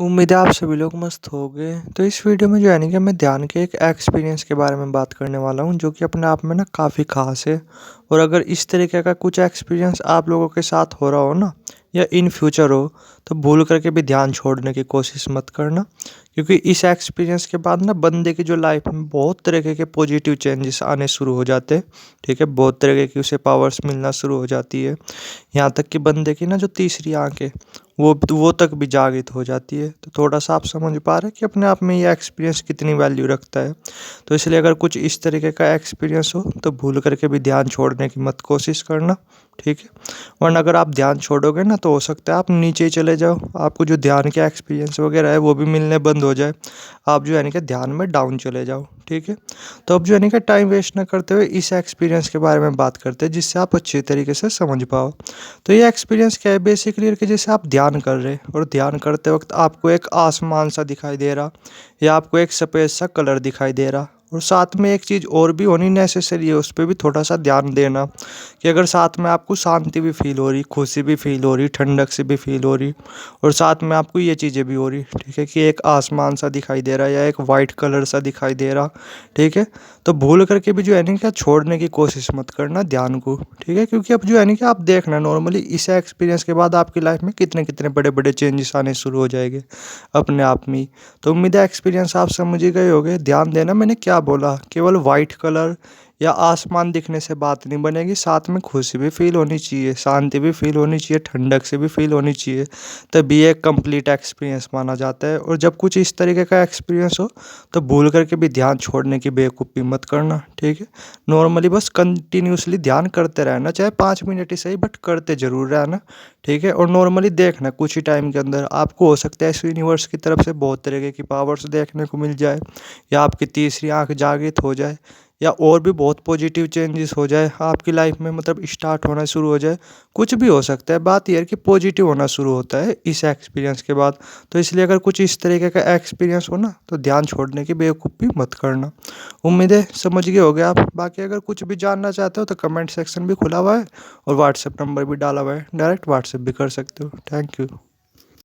उम्मीद है आप सभी लोग मस्त होंगे। तो इस वीडियो में जो है ना कि मैं ध्यान के एक एक्सपीरियंस के बारे में बात करने वाला हूँ, जो कि अपने आप में ना काफ़ी ख़ास है। और अगर इस तरीके का कुछ एक्सपीरियंस आप लोगों के साथ हो रहा हो ना, या इन फ्यूचर हो, तो भूल करके भी ध्यान छोड़ने की कोशिश मत करना। क्योंकि इस एक्सपीरियंस के बाद ना बंदे की जो लाइफ में बहुत तरीके के पॉजिटिव चेंजेस आने शुरू हो जाते हैं। ठीक है, बहुत तरीके की उसे पावर्स मिलना शुरू हो जाती है। यहाँ तक कि बंदे की ना जो तीसरी आंख है, वो तक भी जागृत हो जाती है। तो थोड़ा सा आप समझ पा रहे हैं कि अपने आप में ये एक्सपीरियंस कितनी वैल्यू रखता है। तो इसलिए अगर कुछ इस तरीके का एक्सपीरियंस हो तो भूल करके भी ध्यान छोड़ने की मत कोशिश करना। ठीक है, वरना अगर आप ध्यान छोड़ोगे ना तो हो सकता है आप नीचे ही चले जाओ, आपको जो ध्यान के एक्सपीरियंस वगैरह है वो भी मिलने बंद हो जाए, आप जो है ना कि ध्यान में डाउन चले जाओ। ठीक है, तो अब जो है ना कि टाइम वेस्ट ना करते हुए इस एक्सपीरियंस के बारे में बात करते हैं, जिससे आप अच्छे तरीके से समझ पाओ। तो ये एक्सपीरियंस क्या है बेसिकली, कि जैसे आप ध्यान कर रहे हैं और ध्यान करते वक्त आपको एक आसमान सा दिखाई दे रहा, या आपको एक सफ़ेद सा कलर दिखाई दे रहा, और साथ में एक चीज़ और भी होनी नेसेसरी है, उस पर भी थोड़ा सा ध्यान देना कि अगर साथ में आपको शांति भी फील हो रही, खुशी भी फील हो रही, ठंडक से भी फील हो रही, और साथ में आपको ये चीज़ें भी हो रही, ठीक है, कि एक आसमान सा दिखाई दे रहा है या एक वाइट कलर सा दिखाई दे रहा। ठीक है, तो भूल करके भी जो है ना क्या छोड़ने की कोशिश मत करना ध्यान को। ठीक है, क्योंकि अब जो है ना कि आप देखना नॉर्मली इस एक्सपीरियंस के बाद आपकी लाइफ में कितने कितने बड़े बड़े चेंजेस आने शुरू हो जाएंगे अपने आप में ही। तो उम्मीद है एक्सपीरियंस आप समझ ही गए होंगे। ध्यान देना मैंने क्या बोला, केवल वाइट कलर या आसमान दिखने से बात नहीं बनेगी, साथ में खुशी भी फील होनी चाहिए, शांति भी फील होनी चाहिए, ठंडक से भी फील होनी चाहिए, तभी एक कंप्लीट एक्सपीरियंस माना जाता है। और जब कुछ इस तरीके का एक्सपीरियंस हो तो भूल करके भी ध्यान छोड़ने की बेवकूफ़ी मत करना। ठीक है, नॉर्मली बस कंटिन्यूसली ध्यान करते रहना, चाहे 5 मिनट ही सही, बट करते ज़रूर रहना। ठीक है, और नॉर्मली देखना कुछ ही टाइम के अंदर आपको हो सकता है इस यूनिवर्स की तरफ से बहुत तरीके की पावर्स देखने को मिल जाए, या आपकी तीसरी आंख जागृत हो जाए, या और भी बहुत पॉजिटिव चेंजेस हो जाए आपकी लाइफ में, मतलब स्टार्ट होना शुरू हो जाए। कुछ भी हो सकता है, बात यह है कि पॉजिटिव होना शुरू होता है इस एक्सपीरियंस के बाद। तो इसलिए अगर कुछ इस तरीके का एक्सपीरियंस हो ना तो ध्यान छोड़ने की बेवकूफ़ी मत करना। उम्मीद है समझ गए होगे आप। बाकी अगर कुछ भी जानना चाहते हो तो कमेंट सेक्शन भी खुला हुआ है, और व्हाट्सएप नंबर भी डाला हुआ है, डायरेक्ट व्हाट्सएप भी कर सकते हो। Thank you.